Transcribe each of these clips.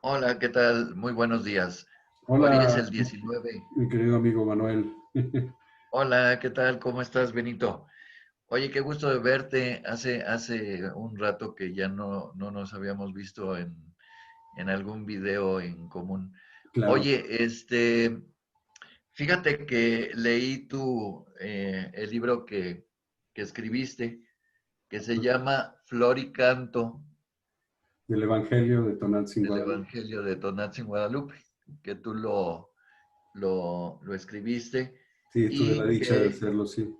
Hola, ¿qué tal? Muy buenos días. Hoy es Hola, el 19. mi querido amigo Manuel. Hola, ¿qué tal? ¿Cómo estás, Benito? Oye, qué gusto de verte. Hace un rato que ya no nos habíamos visto en algún video en común. Claro, Oye, fíjate que leí el libro que escribiste, que se llama Flor y Canto del Evangelio de Tonantzin del Guadalupe. Evangelio de Tonantzin Guadalupe, que tú lo escribiste Sí, tuve la y dicha de que, hacerlo, sí.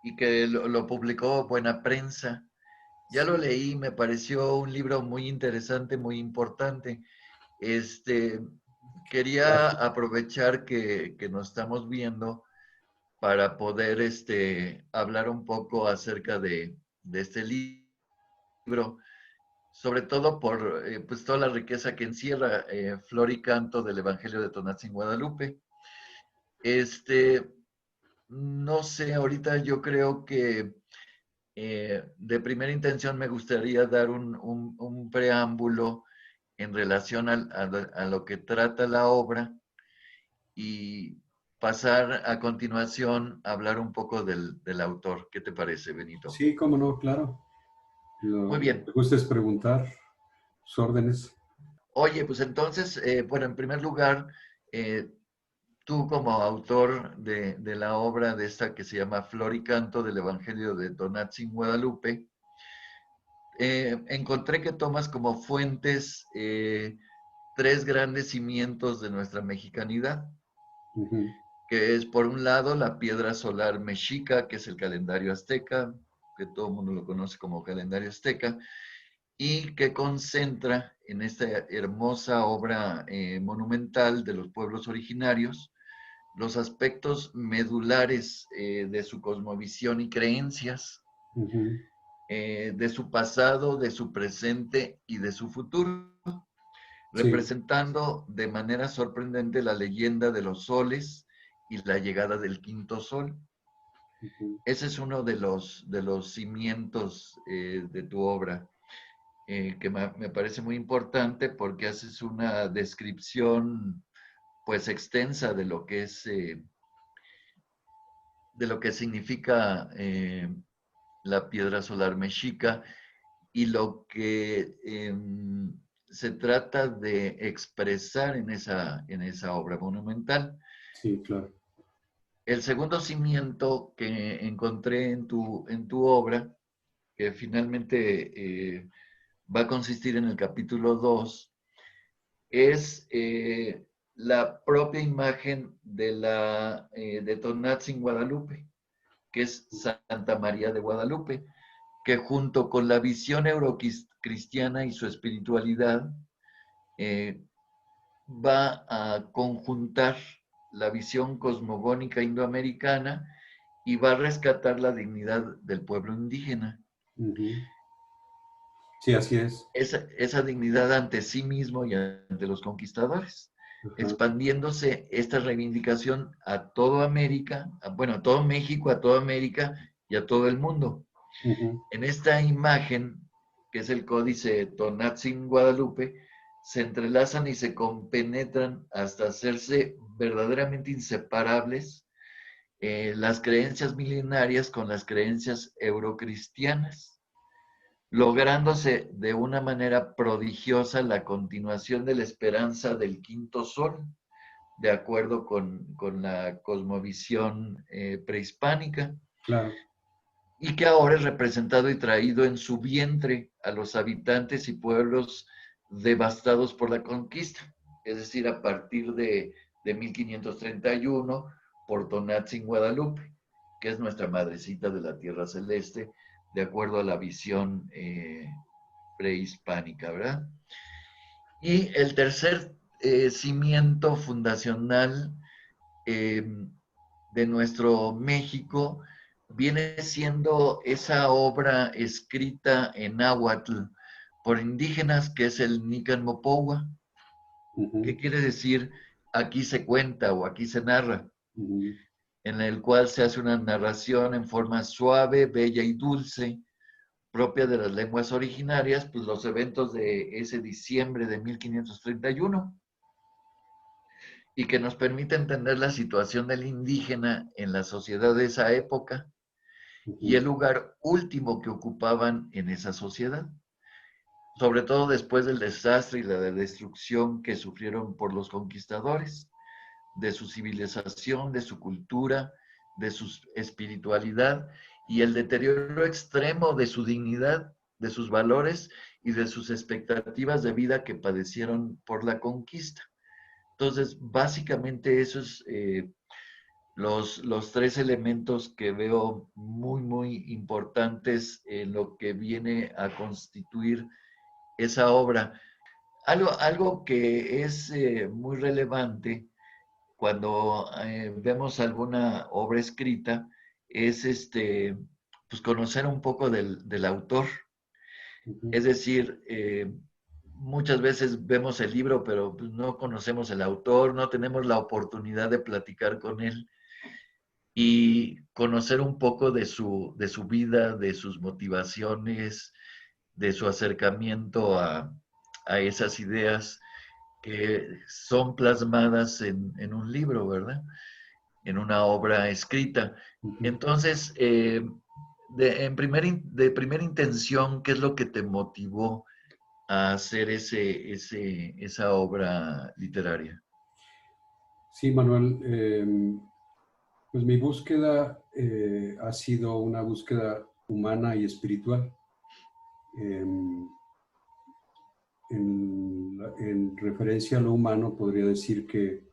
y que lo publicó Buena Prensa. Ya lo Sí, leí, me pareció un libro muy interesante, muy importante. Este, Quería claro. aprovechar que nos estamos viendo para poder hablar un poco acerca de este libro, sobre todo por pues toda la riqueza que encierra Flor y Canto del Evangelio de Tonantzin Guadalupe. Este, no sé, ahorita yo creo que de primera intención me gustaría dar un preámbulo en relación a lo que trata la obra y pasar a continuación a hablar un poco del autor. ¿Qué te parece, Benito? Sí, cómo no, claro. Muy Lo que bien. gusta es preguntar, sus órdenes. Oye, pues entonces, bueno, en primer lugar, eh, tú como autor de la obra de esta que se llama Flor y Canto del Evangelio de Tonantzin Guadalupe, encontré que tomas como fuentes tres grandes cimientos de nuestra mexicanidad, Ujú. que es por un lado la piedra solar mexica, que es el calendario azteca, que todo el mundo lo conoce como calendario azteca, y que concentra en esta hermosa obra monumental de los pueblos originarios los aspectos medulares de su cosmovisión y creencias, Ujú. de su pasado, de su presente y de su futuro, Sí, representando de manera sorprendente la leyenda de los soles y la llegada del quinto sol. ujú. Ese es uno de los cimientos de tu obra, que me parece muy importante porque haces una descripción pues extensa de lo que significa la piedra solar mexica y lo que se trata de expresar en esa obra monumental. Sí, claro. El segundo cimiento que encontré en tu obra, que finalmente va a consistir en el capítulo 2, es la propia imagen de Tonantzin Guadalupe, que es Santa María de Guadalupe, que junto con la visión eurocristiana y su espiritualidad eh, va a conjuntar la visión cosmogónica indoamericana y va a rescatar la dignidad del pueblo indígena. Ujú. Sí, así es. Esa dignidad ante sí mismo y ante los conquistadores, Ajá. expandiéndose esta reivindicación a toda América, bueno, a todo México, a toda América y a todo el mundo. Ujú. En esta imagen, que es el códice Tonantzin Guadalupe, se entrelazan y se compenetran hasta hacerse verdaderamente inseparables las creencias milenarias con las creencias eurocristianas, lográndose de una manera prodigiosa la continuación de la esperanza del quinto sol, de acuerdo con la cosmovisión prehispánica, Claro. y que ahora es representado y traído en su vientre a los habitantes y pueblos devastados por la conquista, es decir, a partir de 1531 por Tonantzin Guadalupe, que es nuestra madrecita de la Tierra Celeste, de acuerdo a la visión prehispánica, ¿verdad? Y el tercer cimiento fundacional eh, de nuestro México viene siendo esa obra escrita en náhuatl por indígenas, que es el Nican Mopohua, Ujú. que quiere decir aquí se cuenta o aquí se narra, Ujú. en el cual se hace una narración en forma suave, bella y dulce, propia de las lenguas originarias, pues los eventos de ese diciembre de 1531 y que nos permite entender la situación del indígena en la sociedad de esa época y el ujú, lugar último que ocupaban en esa sociedad, sobre todo después del desastre y la destrucción que sufrieron por los conquistadores, de su civilización, de su cultura, de su espiritualidad y el deterioro extremo de su dignidad, de sus valores y de sus expectativas de vida que padecieron por la conquista. Entonces, básicamente eso es los tres elementos que veo muy, muy importantes en lo que viene a constituir esa obra. Algo que es muy relevante cuando vemos alguna obra escrita es pues conocer un poco del autor. ujú. Es decir, muchas veces vemos el libro, pero pues, no conocemos el autor, no tenemos la oportunidad de platicar con él y conocer un poco de su vida, de sus motivaciones, de su acercamiento a esas ideas que son plasmadas en un libro, ¿verdad? En una obra escrita. Ujú. Entonces, de primera intención, ¿qué es lo que te motivó a hacer esa obra literaria? Sí, Manuel, pues mi búsqueda ha sido una búsqueda humana y espiritual. Em, en referencia a lo humano, podría decir que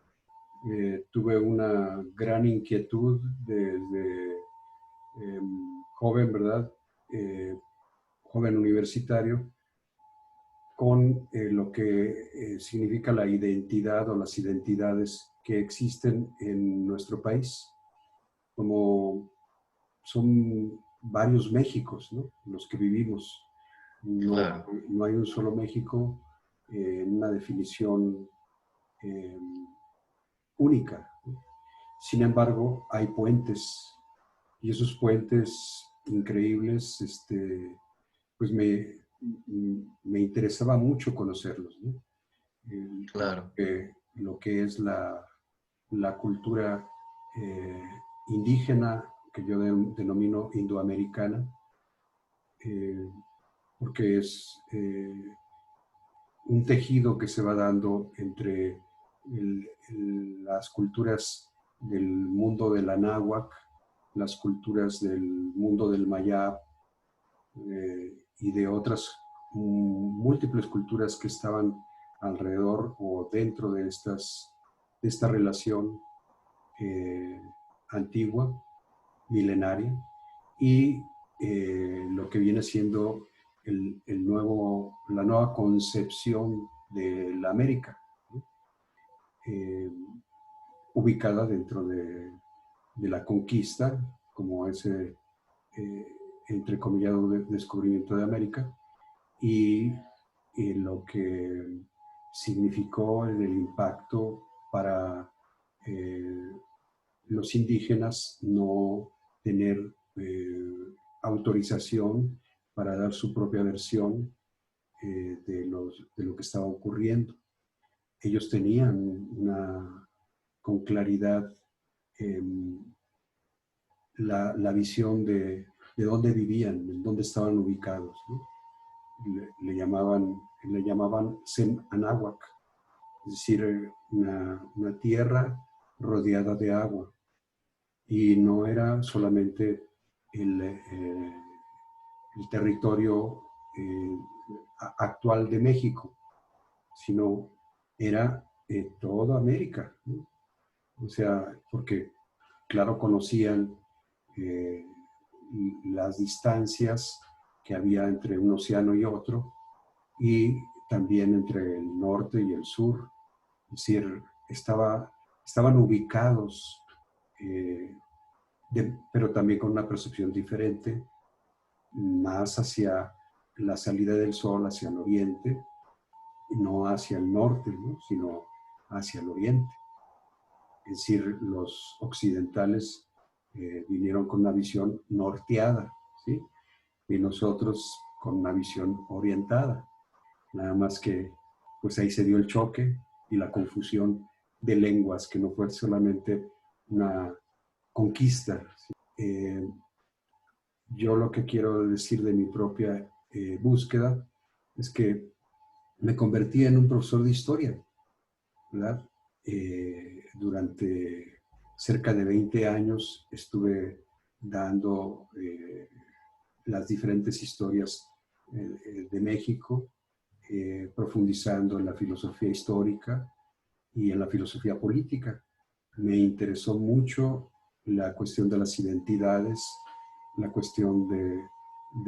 tuve una gran inquietud desde joven, ¿verdad? Eh, Joven universitario, con lo que significa la identidad o las identidades que existen en nuestro país, como son varios Méxicos, ¿no? Los que vivimos. No, Claro, no hay un solo México en una definición eh, única, ¿no? Sin embargo, hay puentes y esos puentes increíbles, pues me interesaba mucho conocerlos, ¿no? claro, Lo que es la cultura eh, indígena, que yo denomino indoamericana, eh, porque es un tejido que se va dando entre las culturas del mundo de la náhuatl, las culturas del mundo del mayab y de otras múltiples culturas que estaban alrededor o dentro de de esta relación eh, antigua, milenaria, y lo que viene siendo la nueva concepción de la América, ¿no? eh, ubicada dentro de la conquista, como ese eh, entrecomillado descubrimiento de América, y lo que significó en el impacto para eh, los indígenas no tener eh, autorización para dar su propia versión de lo que estaba ocurriendo. Ellos tenían con claridad eh, la visión de dónde vivían, en dónde estaban ubicados, ¿no? Le llamaban Sem Anáhuac, es decir, una tierra rodeada de agua. Y no era solamente el territorio actual de México, sino era toda América, ¿no? O sea, porque claro conocían eh, las distancias que había entre un océano y otro, y también entre el norte y el sur. Es decir, estaban ubicados, eh, pero también con una percepción diferente, más hacia la salida del sol, hacia el oriente, no hacia el norte, ¿no? Sino hacia el oriente. Es decir, los occidentales vinieron con una visión norteada, ¿sí? y nosotros con una visión orientada. Nada más que pues ahí se dio el choque y la confusión de lenguas, que no fue solamente una conquista. Eh, yo lo que quiero decir de mi propia búsqueda es que me convertí en un profesor de historia, ¿verdad? Durante cerca de 20 años estuve dando las diferentes historias de México, profundizando en la filosofía histórica y en la filosofía política. Me interesó mucho la cuestión de las identidades, la cuestión de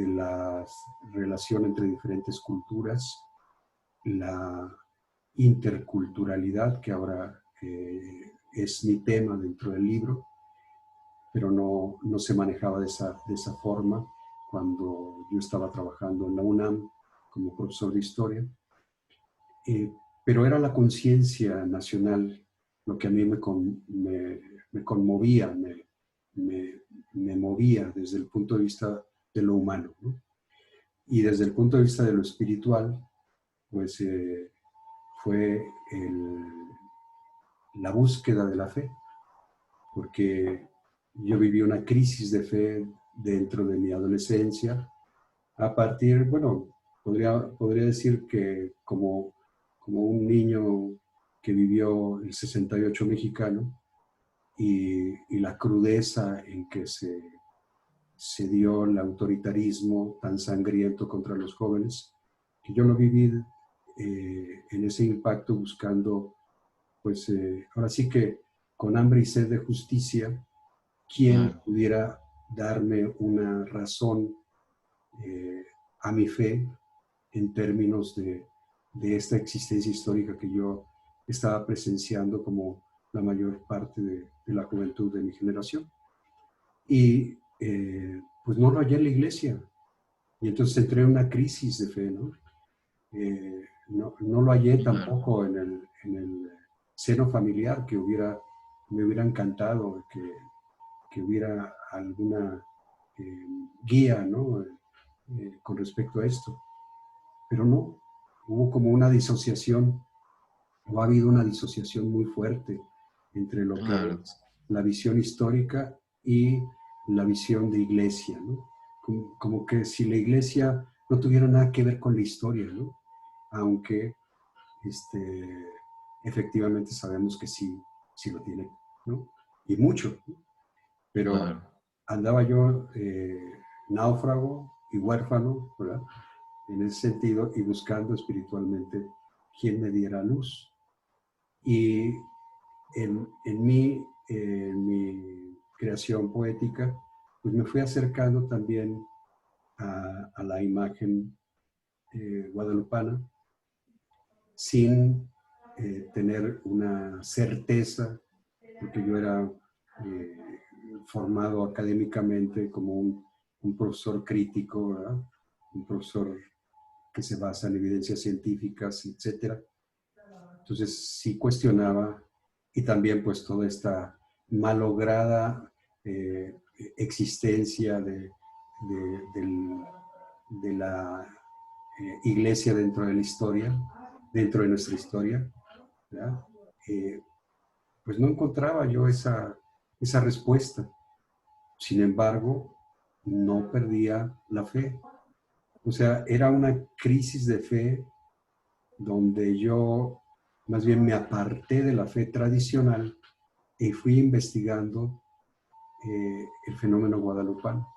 la relación entre diferentes culturas, la interculturalidad, que ahora es mi tema dentro del libro, pero no se manejaba de esa forma cuando yo estaba trabajando en la UNAM como profesor de historia. Eh, pero era la conciencia nacional lo que a mí me conmovía, me movía desde el punto de vista de lo humano, ¿no? Y desde el punto de vista de lo espiritual, pues fue la búsqueda de la fe, porque yo viví una crisis de fe dentro de mi adolescencia, a partir, bueno, podría decir que como un niño que vivió el 68 mexicano y la crudeza en que se dio el autoritarismo tan sangriento contra los jóvenes, que yo lo viví en ese impacto buscando, pues ahora sí que con hambre y sed de justicia, quién Claro. pudiera darme una razón eh, a mi fe en términos de esta existencia histórica que yo estaba presenciando como la mayor parte de la juventud de mi generación. Y pues no lo hallé en la iglesia. Y entonces entré en una crisis de fe, ¿no? No lo hallé Claro. tampoco en el seno familiar, me hubiera encantado que hubiera alguna eh, guía, ¿no? Con respecto a esto. Pero no, hubo como una disociación, o ha habido una disociación muy fuerte entre lo que Claro. es la visión histórica y la visión de iglesia, ¿no? Como que si la iglesia no tuviera nada que ver con la historia, ¿no? Aunque efectivamente sabemos que sí lo tiene, ¿no? Y mucho, ¿no? Pero Claro. andaba yo náufrago y huérfano, ¿verdad? En ese sentido, y buscando espiritualmente quién me diera luz. Y en mi creación poética, pues me fui acercando también a la imagen guadalupana, sin tener una certeza, porque yo era eh, formado académicamente como un profesor crítico, ¿verdad? Un profesor que se basa en evidencias científicas, etcétera. Entonces sí cuestionaba, y también pues toda esta malograda existencia del, de la iglesia dentro de la historia, dentro de nuestra historia, ¿verdad? Eh, pues no encontraba yo esa respuesta. Sin embargo, no perdía la fe. O sea, era una crisis de fe donde yo más bien me aparté de la fe tradicional y fui investigando el fenómeno guadalupano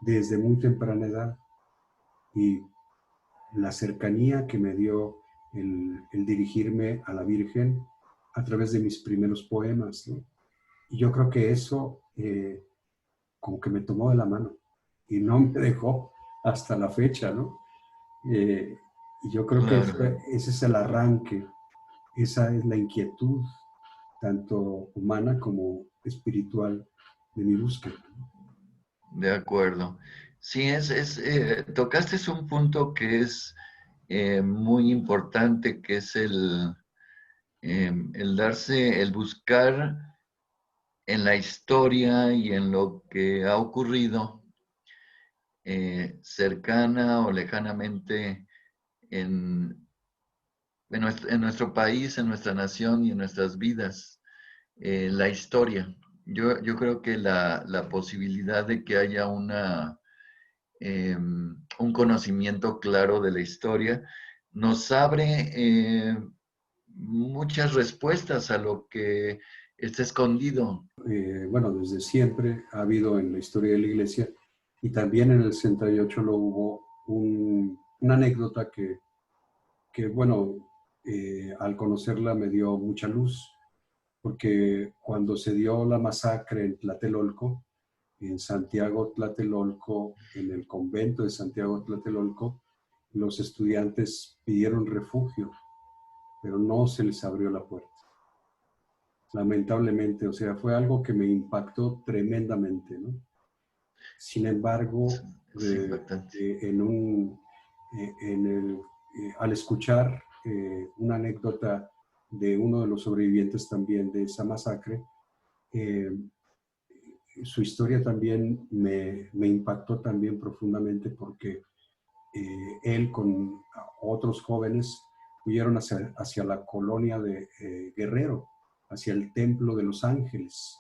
desde muy temprana edad, y la cercanía que me dio el dirigirme a la Virgen a través de mis primeros poemas, ¿no? Y yo creo que eso como que me tomó de la mano y no me dejó hasta la fecha, ¿no? Y yo creo que Claro. ese es el arranque, esa es la inquietud, tanto humana como espiritual, de mi búsqueda. De acuerdo. Sí, tocaste un punto que es muy importante, que es el buscar en la historia y en lo que ha ocurrido cercana o lejanamente en nuestro país, en nuestra nación y en nuestras vidas, la historia. Yo creo que la posibilidad de que haya un conocimiento claro de la historia nos abre muchas respuestas a lo que está escondido. Bueno, desde siempre ha habido en la historia de la Iglesia, y también en el 68 lo hubo una anécdota que bueno, al conocerla me dio mucha luz, porque cuando se dio la masacre en Tlatelolco, en Santiago Tlatelolco, en el convento de Santiago Tlatelolco, los estudiantes pidieron refugio, pero no se les abrió la puerta. Lamentablemente, o sea, fue algo que me impactó tremendamente, ¿no? Sin embargo, Es impactante. en un, en el, al escuchar una anécdota de uno de los sobrevivientes también de esa masacre, eh, su historia también me impactó también profundamente, porque él con otros jóvenes huyeron hacia la colonia de Guerrero, hacia el Templo de los Ángeles.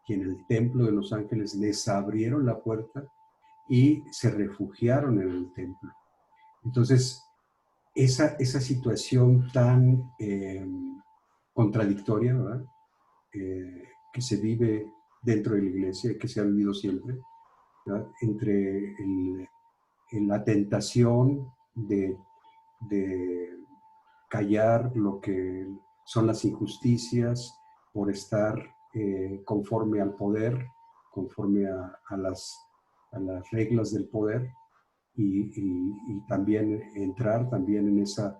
Y en el Templo de los Ángeles les abrieron la puerta y se refugiaron en el templo. Entonces, esa situación tan contradictoria, ¿verdad? Que se vive dentro de la iglesia y que se ha vivido siempre, ¿verdad? Entre la tentación de callar lo que son las injusticias por estar conforme al poder, conforme a las reglas del poder, y también entrar también en esa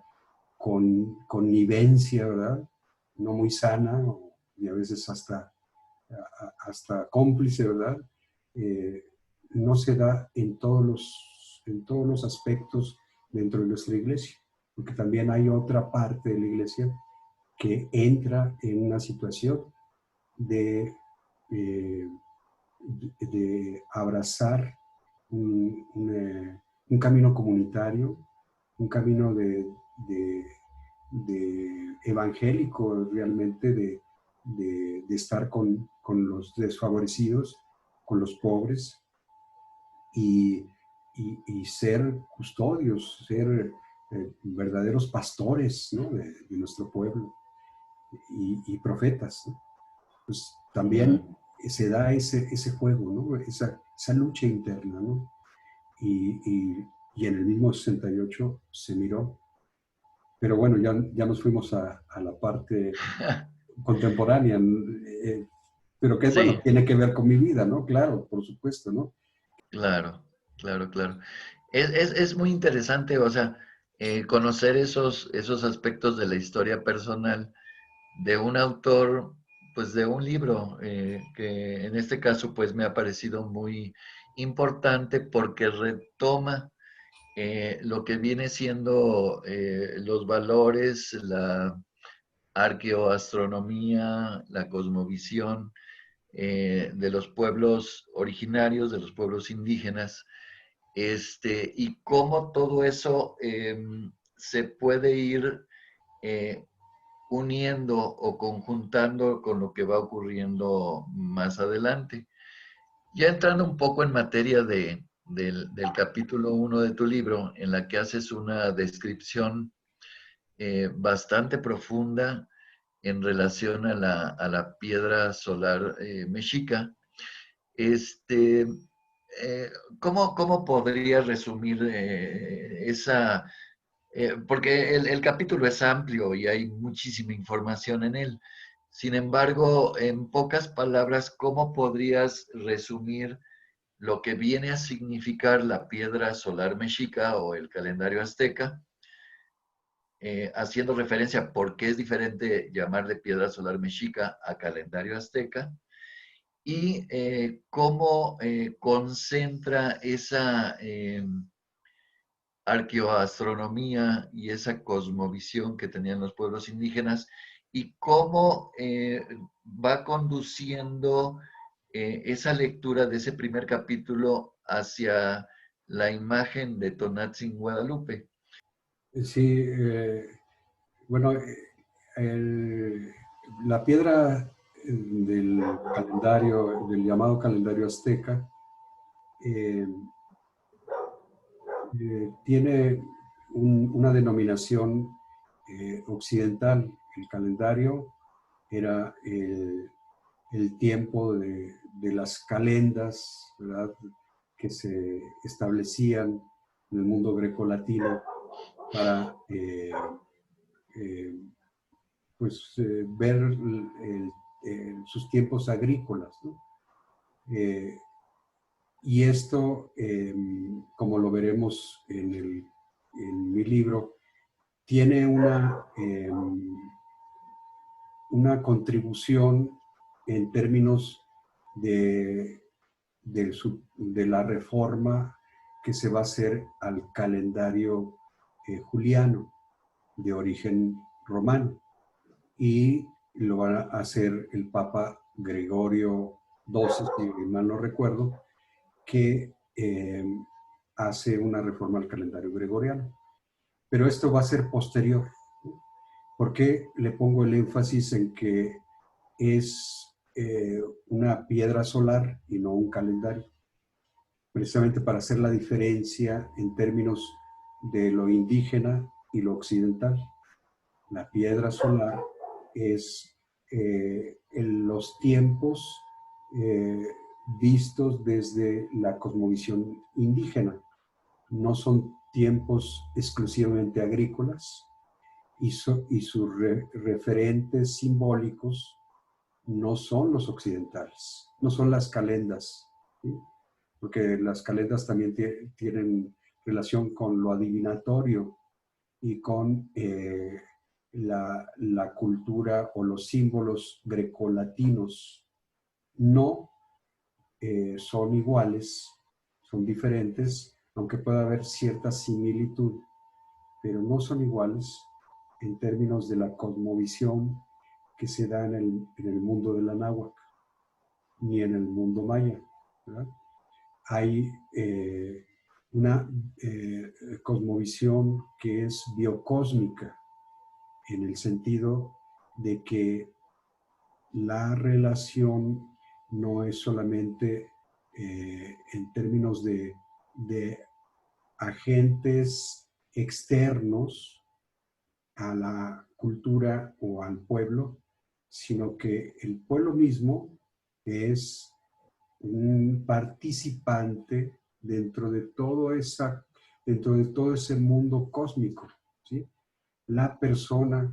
connivencia, ¿verdad? No muy sana, y a veces hasta cómplice, ¿verdad? Eh, no se da en todos los aspectos dentro de nuestra iglesia, porque también hay otra parte de la iglesia que entra en una situación de, eh, de abrazar un camino comunitario, un camino de evangélico realmente, de estar con los desfavorecidos, con los pobres, y, y ser custodios, ser verdaderos pastores, ¿no? de nuestro pueblo, y profetas, ¿no? Pues también Mm. se da ese juego, ¿no? Esa lucha interna, ¿no? Y en el mismo 68 se miró. Pero bueno, ya nos fuimos a la parte contemporánea, pero que bueno, Sí, tiene que ver con mi vida, ¿no? Claro, por supuesto, ¿no? claro, claro, claro. Es muy interesante, o sea, conocer esos aspectos de la historia personal de un autor, pues de un libro, que en este caso pues me ha parecido muy importante porque retoma lo que viene siendo los valores, la arqueoastronomía, la cosmovisión de los pueblos originarios, de los pueblos indígenas, y cómo todo eso se puede ir eh, uniendo o conjuntando con lo que va ocurriendo más adelante. Ya entrando un poco en materia del capítulo 1 de tu libro, en la que haces una descripción bastante profunda en relación a la piedra solar mexica, este, ¿cómo podría resumir esa? Porque el capítulo es amplio y hay muchísima información en él. Sin embargo, en pocas palabras, ¿cómo podrías resumir lo que viene a significar la piedra solar mexica o el calendario azteca, haciendo referencia a por qué es diferente llamarle piedra solar mexica a calendario azteca, y cómo concentra esa arqueoastronomía y esa cosmovisión que tenían los pueblos indígenas, y cómo va conduciendo esa lectura de ese primer capítulo hacia la imagen de Tonatzin Guadalupe. Sí, bueno, la piedra del calendario, del llamado calendario azteca, eh, tiene una denominación occidental. El calendario era el tiempo de las calendas, ¿verdad?, que se establecían en el mundo grecolatino para eh, ver sus tiempos agrícolas, ¿no? Y esto, como lo veremos en mi libro, tiene una contribución en términos de, de la reforma que se va a hacer al calendario juliano de origen romano. Y lo va a hacer el Papa Gregorio XII, si mal no recuerdo, que hace una reforma al calendario gregoriano. Pero esto va a ser posterior. ¿Por qué le pongo el énfasis en que es una piedra solar y no un calendario? Precisamente para hacer la diferencia en términos de lo indígena y lo occidental. La piedra solar es en los tiempos eh, vistos desde la cosmovisión indígena. No son tiempos exclusivamente agrícolas y sus referentes simbólicos no son los occidentales, no son las calendas, ¿sí? Porque las calendas también tienen relación con lo adivinatorio y con la cultura o los símbolos grecolatinos. No son iguales, son diferentes, aunque pueda haber cierta similitud, pero no son iguales en términos de la cosmovisión que se da en el mundo de la náhuatl, ni en el mundo maya, ¿verdad? Hay una cosmovisión que es biocósmica, en el sentido de que la relación no es solamente en términos de agentes externos a la cultura o al pueblo, sino que el pueblo mismo es un participante dentro de todo ese mundo cósmico, ¿sí? La persona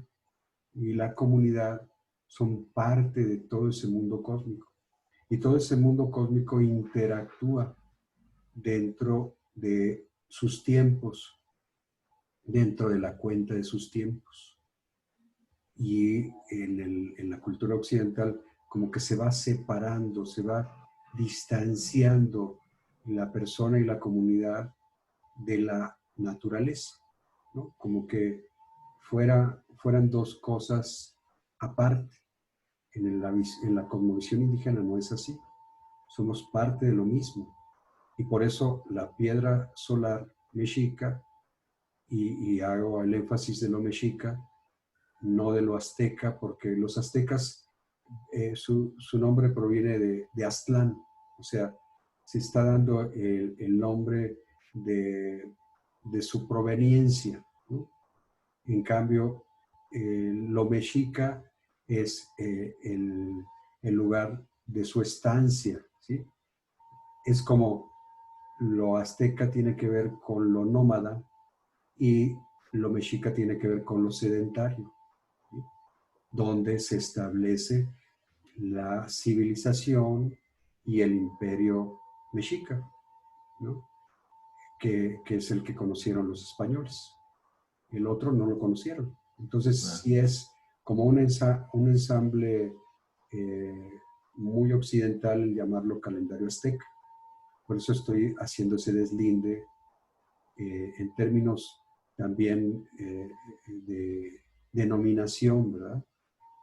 y la comunidad son parte de todo ese mundo cósmico. Y todo ese mundo cósmico interactúa dentro de sus tiempos, dentro de la cuenta de sus tiempos. Y en la cultura occidental como que se va separando, se va distanciando la persona y la comunidad de la naturaleza, ¿no? Como que fueran dos cosas aparte. En la cosmovisión indígena no es así. Somos parte de lo mismo. Y por eso la piedra solar mexica, y hago el énfasis de lo mexica, no de lo azteca, porque los aztecas, su nombre proviene de Aztlán, o sea, se está dando el nombre de su proveniencia, ¿no? En cambio, lo mexica es el lugar de su estancia, ¿sí? Es como lo azteca tiene que ver con lo nómada y lo mexica tiene que ver con lo sedentario, ¿sí? Donde se establece la civilización y el imperio mexica, ¿no? Que es el que conocieron los españoles. El otro no lo conocieron. Entonces, Ah, sí es como un ensamble eh, muy occidental el llamarlo calendario azteca. Por eso estoy haciendo ese deslinde en términos también de denominación, ¿verdad?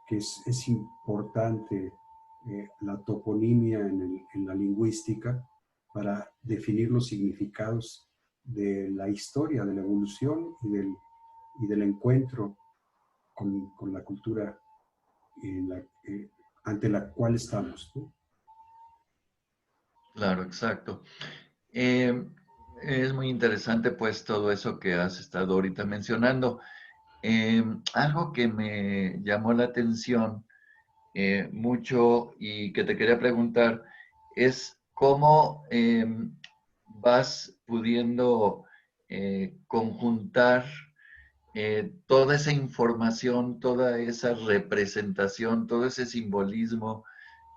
Que es importante la toponimia en la lingüística, para definir los significados de la historia, de la evolución y del encuentro con la cultura en ante la cual estamos, ¿no? Claro, exacto. Eh, es muy interesante pues todo eso que has estado ahorita mencionando. Algo que me llamó la atención mucho y que te quería preguntar es cómo vas pudiendo conjuntar toda esa información, toda esa representación, todo ese simbolismo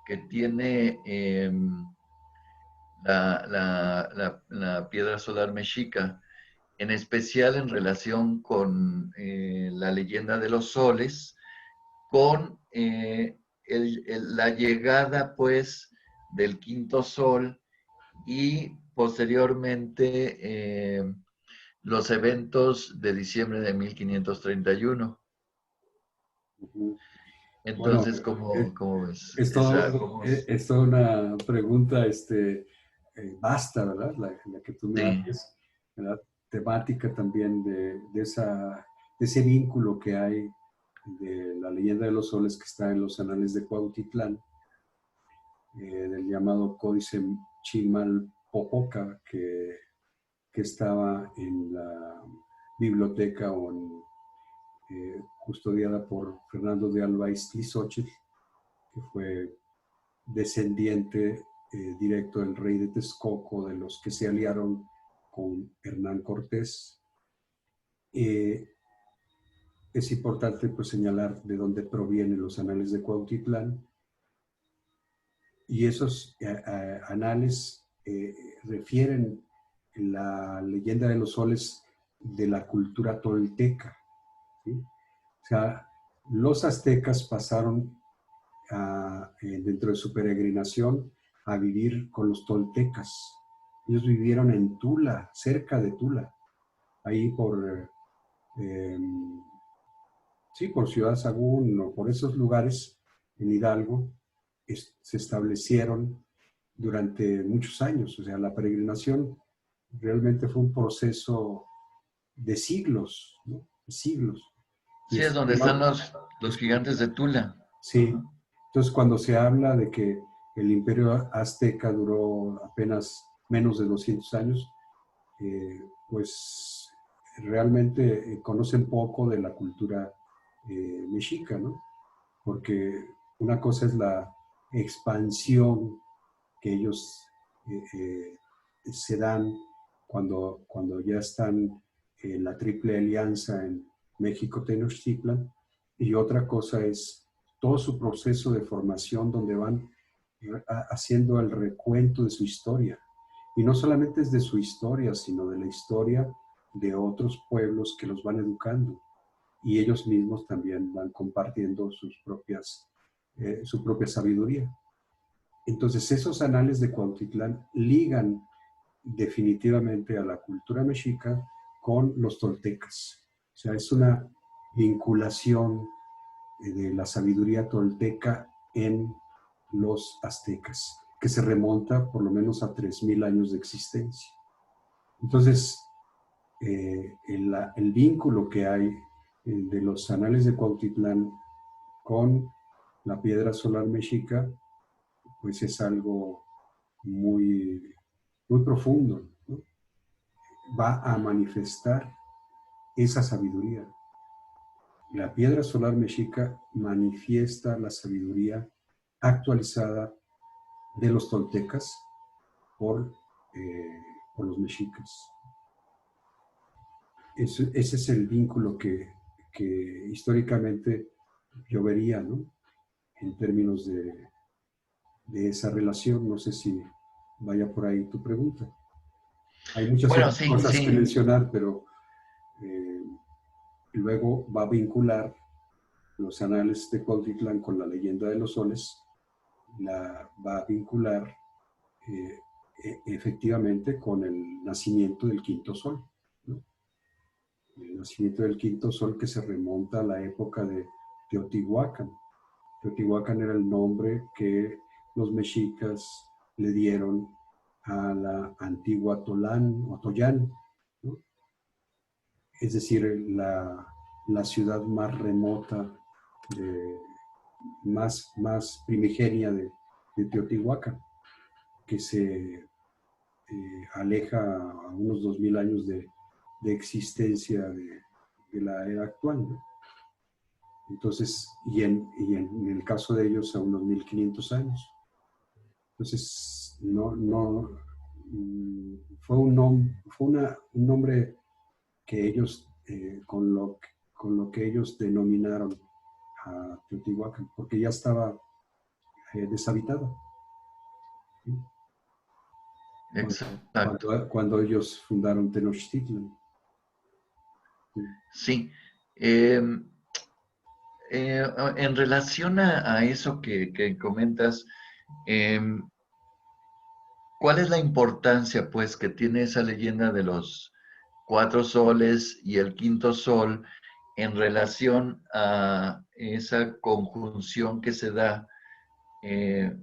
que tiene la piedra solar mexica, en especial en relación con la leyenda de los soles, con la llegada, pues, del quinto sol y posteriormente los eventos de diciembre de 1531. Ujú. Bueno, Entonces, ¿cómo ves? es toda una pregunta vasta, ¿verdad? La que tú me Sí, haces, ¿verdad? Temática también de ese vínculo que hay de la leyenda de los soles que está en los anales de Cuautitlán, del llamado Códice Chimalpopoca, que estaba en la biblioteca custodiada por Fernando de Alba Iztlizóchitl, que fue descendiente directo del rey de Texcoco, de los que se aliaron con Hernán Cortés. Es importante pues, señalar de dónde provienen los anales de Cuautitlán, y esos anales refieren la leyenda de los soles de la cultura tolteca, ¿sí? O sea, los aztecas pasaron dentro de su peregrinación a vivir con los toltecas. Ellos vivieron en Tula, cerca de Tula, ahí eh, sí, por Ciudad Sagún o por esos lugares en Hidalgo, se establecieron durante muchos años. O sea, la peregrinación realmente fue un proceso de siglos, ¿no? De siglos. Y sí, es donde están los es gigantes de Tula. Sí, Ajá. entonces cuando se habla de que el imperio azteca duró apenas menos de 200 años, pues realmente conocen poco de la cultura mexica, ¿no? Porque una cosa es la expansión que ellos se dan cuando ya están en la Triple Alianza en México, Tenochtitlan, y otra cosa es todo su proceso de formación donde van haciendo el recuento de su historia. Y no solamente es de su historia, sino de la historia de otros pueblos que los van educando. Y ellos mismos también van compartiendo su propia sabiduría. Entonces, esos anales de Cuautitlán ligan definitivamente a la cultura mexica con los toltecas. O sea, es una vinculación de la sabiduría tolteca en los aztecas, que se remonta por lo menos a 3000 años de existencia. Entonces, el vínculo que hay de los anales de Cuautitlán con la piedra solar mexica, pues es algo muy, muy profundo, ¿no? Va a manifestar esa sabiduría. La piedra solar mexica manifiesta la sabiduría actualizada de los toltecas por, eh, por los mexicas. Ese es el vínculo que históricamente yo vería, ¿no? En términos de esa relación. No sé si vaya por ahí tu pregunta. Hay muchas Bueno, otras sí, cosas que sí, mencionar, pero eh, luego va a vincular los anales de Cuautitlán con la leyenda de los soles, la va a vincular eh, efectivamente con el nacimiento del quinto sol, ¿no? El nacimiento del quinto sol que se remonta a la época de Teotihuacán. Teotihuacán era el nombre que los mexicas le dieron a la antigua Tolán o Toyán, ¿no? Es decir, la ciudad más remota, más primigenia de Teotihuacán, que se aleja a unos 2000 años de existencia de la era actual, ¿no? Entonces, y en el caso de ellos a unos 1500 años. Entonces, fue un nombre que ellos, con lo que ellos denominaron a Teotihuacán, porque ya estaba deshabitado, ¿sí? Exacto. Cuando ellos fundaron Tenochtitlan. ¿Sí? Sí. En relación a eso que comentas, em, ¿cuál es la importancia, pues, que tiene esa leyenda de los cuatro soles y el quinto sol en relación a esa conjunción que se da eh,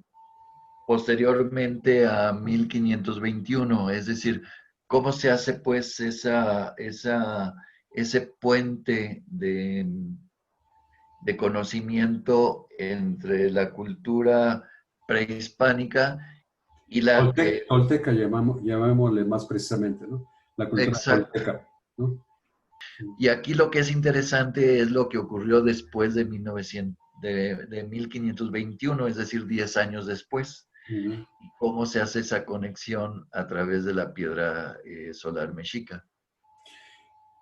posteriormente a 1521? Es decir, ¿cómo se hace, pues, ese puente de conocimiento entre la cultura prehispánica y la que... Tolteca llamémosle más precisamente, ¿no? La cultura Exacto. tolteca, ¿no? Y aquí lo que es interesante es lo que ocurrió después de 1900, de 1521, es decir, 10 años después, Ujú. y cómo se hace esa conexión a través de la piedra solar mexica.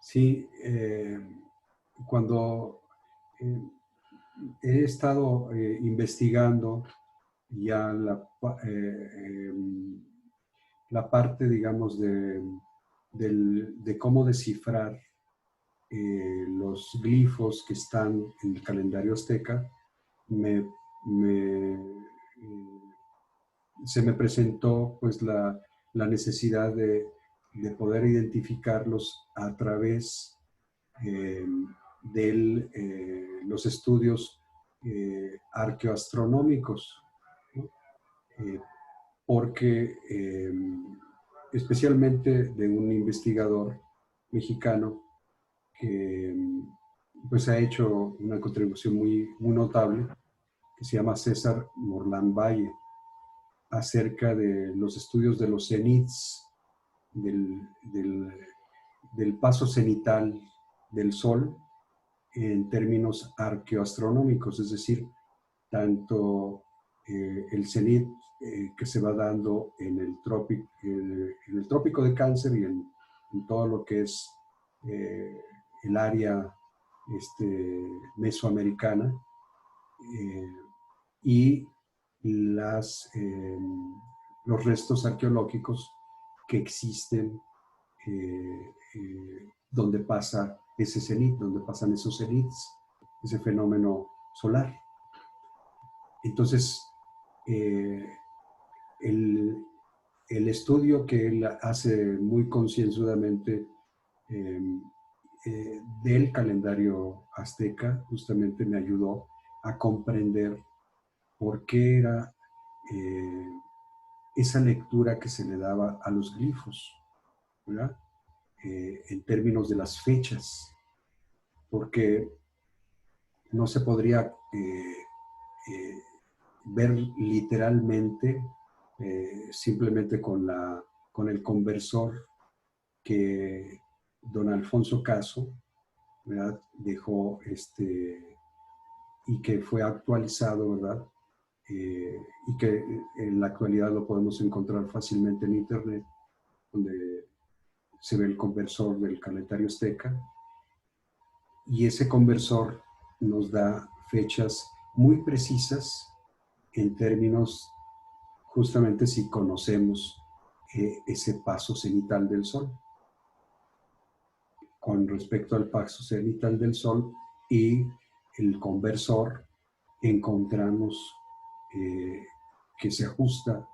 Sí, cuando eh, he estado investigando ya la parte, digamos, de cómo descifrar los glifos que están en el calendario azteca, se me presentó pues la necesidad de poder identificarlos a través eh, de los estudios arqueoastronómicos, ¿no? Eh, porque especialmente de un investigador mexicano que pues ha hecho una contribución muy notable, que se llama César Morlán Valle, acerca de los estudios de los cenits, del, del, del paso cenital del Sol en términos arqueoastronómicos, es decir, tanto el cenit que se va dando en el trópico de Cáncer y en todo lo que es el área mesoamericana, eh, y las, eh, los restos arqueológicos que existen donde pasa ese cenit, donde pasan esos cenits, ese fenómeno solar. Entonces, eh, el, el, estudio que él hace muy concienzudamente eh, del calendario azteca justamente me ayudó a comprender por qué era eh, esa lectura que se le daba a los glifos, ¿verdad? En términos de las fechas, porque no se podría eh, ver literalmente simplemente con el conversor que don Alfonso Caso, ¿verdad? Dejó y que fue actualizado, ¿verdad? Y que en la actualidad lo podemos encontrar fácilmente en internet, donde se ve el conversor del calendario azteca, y ese conversor nos da fechas muy precisas en términos justamente si conocemos ese paso cenital del Sol. Con respecto al paso cenital del Sol y el conversor, encontramos eh, que se ajusta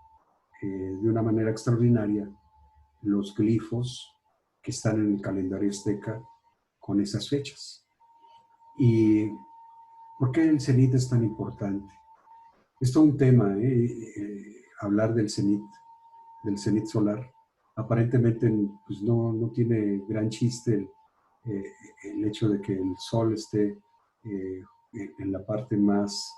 de una manera extraordinaria los glifos que están en el calendario azteca con esas fechas. ¿Y por qué el cenit es tan importante? Es todo un tema, hablar del cenit. del cenit solar. Aparentemente pues no tiene gran chiste eh, el hecho de que el sol esté en la parte más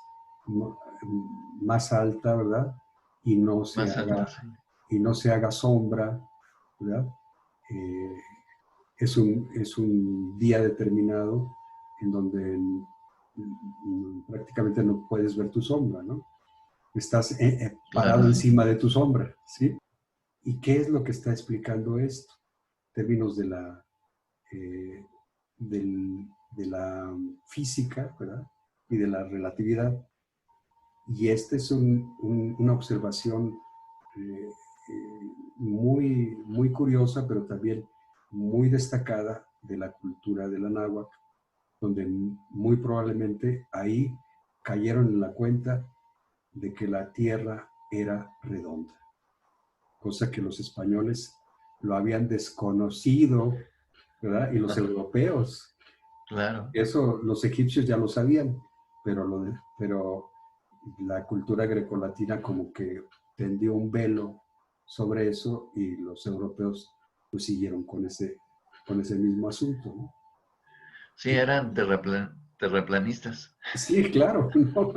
alta, ¿verdad? Y no se Más alto, haga, sí. y no se haga sombra, ¿verdad? Eh, es un día determinado en donde prácticamente no puedes ver tu sombra, ¿no? Estás parado Claro, sí. encima de tu sombra, ¿sí? ¿Y qué es lo que está explicando esto? En términos eh, de la física, ¿verdad? Y de la relatividad. Y esta es una observación eh, muy curiosa, pero también muy destacada de la cultura de la náhuatl, donde muy probablemente ahí cayeron en la cuenta de que la Tierra era redonda, cosa que los españoles lo habían desconocido, ¿verdad? Y los europeos. Claro. Eso los egipcios ya lo sabían, pero la cultura grecolatina como que tendió un velo sobre eso y los europeos pues siguieron con ese mismo asunto, ¿no? Sí, eran terraplanistas. Sí, claro, ¿no?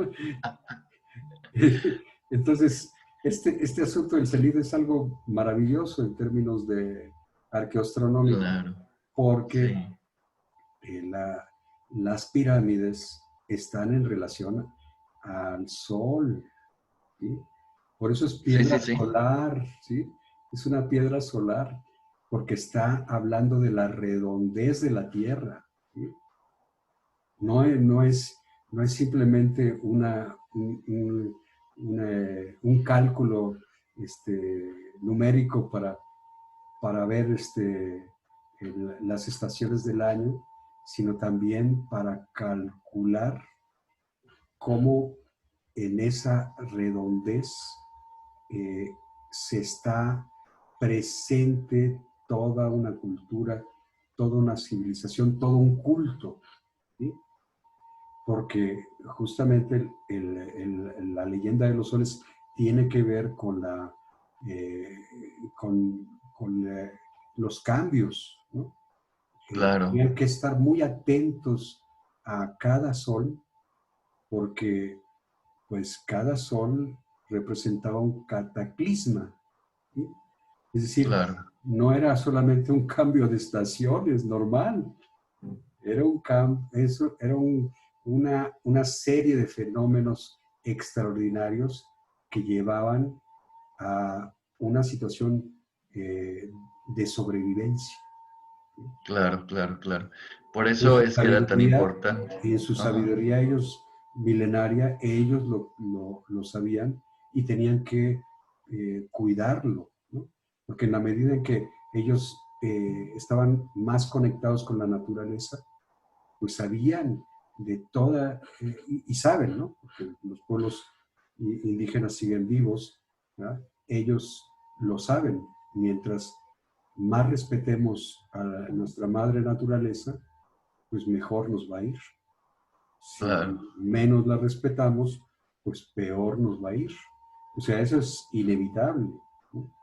Entonces, este asunto del Celid es algo maravilloso en términos de arqueoastronómico, Claro, porque sí. las pirámides están en relación al Sol, ¿sí? Por eso es Sí, piedra sí, sí. solar, ¿sí? Es una piedra solar, porque está hablando de la redondez de la Tierra, ¿sí? No es simplemente un cálculo numérico para ver las estaciones del año, sino también para calcular cómo en esa redondez eh, se está presente toda una cultura, toda una civilización, todo un culto, ¿sí? Porque justamente la leyenda de los soles tiene que ver eh, con los cambios, ¿no? Claro, Tenían que estar muy atentos a cada sol porque pues cada sol representaba un cataclisma, ¿sí? Es decir, claro. no era solamente un cambio de estaciones normal, eso era una serie de fenómenos extraordinarios que llevaban a una situación de sobrevivencia. Claro, claro, claro. Por En eso su es que era tan sabiduría, importante. y en su Ajá. sabiduría ellos, milenaria, ellos lo sabían y tenían que cuidarlo, ¿no? Porque en la medida en que ellos estaban más conectados con la naturaleza, pues sabían de toda, y saben, ¿no? Porque los pueblos indígenas siguen vivos, ¿verdad? Ellos lo saben. Mientras más respetemos a nuestra madre naturaleza, pues mejor nos va a ir. Claro, Si menos la respetamos, pues peor nos va a ir. O sea, eso es inevitable, ¿no?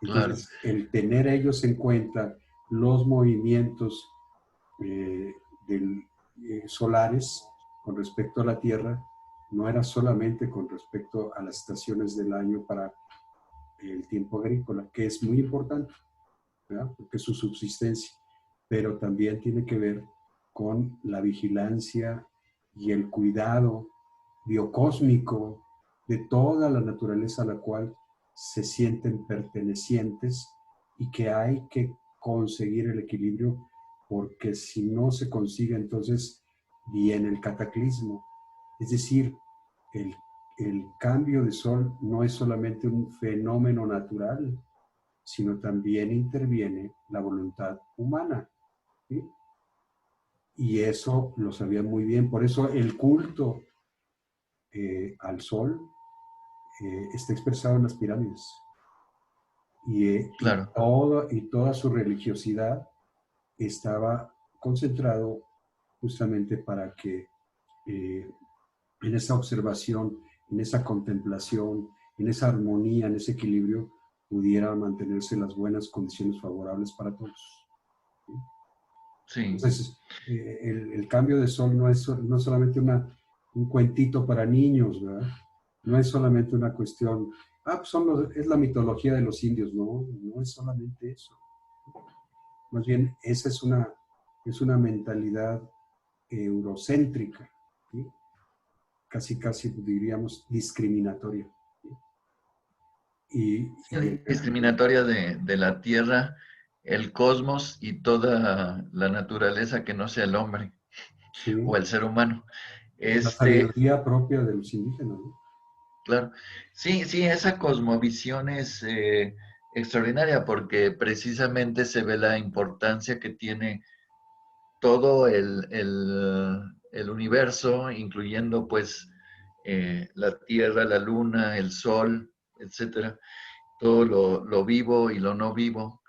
claro. Entonces, el tener ellos en cuenta los movimientos eh, solares con respecto a la Tierra, no era solamente con respecto a las estaciones del año para el tiempo agrícola, que es muy importante, ¿verdad? Porque es su subsistencia, pero también tiene que ver con la vigilancia y el cuidado biocósmico de toda la naturaleza a la cual se sienten pertenecientes y que hay que conseguir el equilibrio, porque si no se consigue entonces viene el cataclismo. Es decir, el, el cambio de sol no es solamente un fenómeno natural, sino también interviene la voluntad humana, ¿sí? Y eso lo sabían muy bien. Por eso el culto al sol está expresado en las pirámides. Claro, Y toda su religiosidad estaba concentrado justamente para que eh, en esa observación, en esa contemplación, en esa armonía, en ese equilibrio, pudieran mantenerse las buenas condiciones favorables para todos. Sí. Entonces, el cambio de sol no es solamente un cuentito para niños, ¿verdad? No es solamente una cuestión, pues es la mitología de los indios, no, no es solamente eso. Más bien, esa es una mentalidad eurocéntrica, ¿sí? Casi diríamos discriminatoria, ¿sí? Discriminatoria de la Tierra, el cosmos y toda la naturaleza que no sea el hombre o sí, el ser humano. la sabiduría propia de los indígenas, ¿no? Claro. Sí, sí, esa cosmovisión es extraordinaria porque precisamente se ve la importancia que tiene todo el universo, incluyendo pues la Tierra, la Luna, el Sol, etcétera, todo lo vivo y lo no vivo,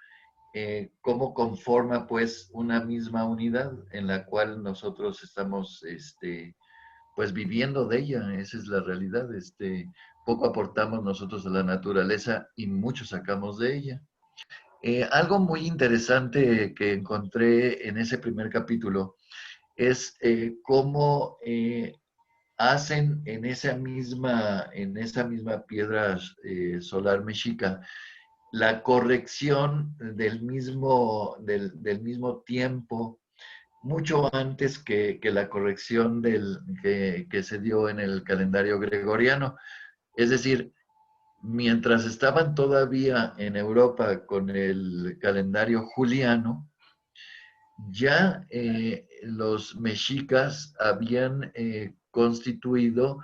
cómo conforma pues una misma unidad en la cual nosotros estamos pues viviendo de ella, esa es la realidad, poco aportamos nosotros a la naturaleza y mucho sacamos de ella. Algo muy interesante que encontré en ese primer capítulo es cómo hacen en esa misma piedra solar mexica la corrección del mismo tiempo, mucho antes que la corrección que se dio en el calendario gregoriano. Es decir, mientras estaban todavía en Europa con el calendario juliano, ya los mexicas habían constituido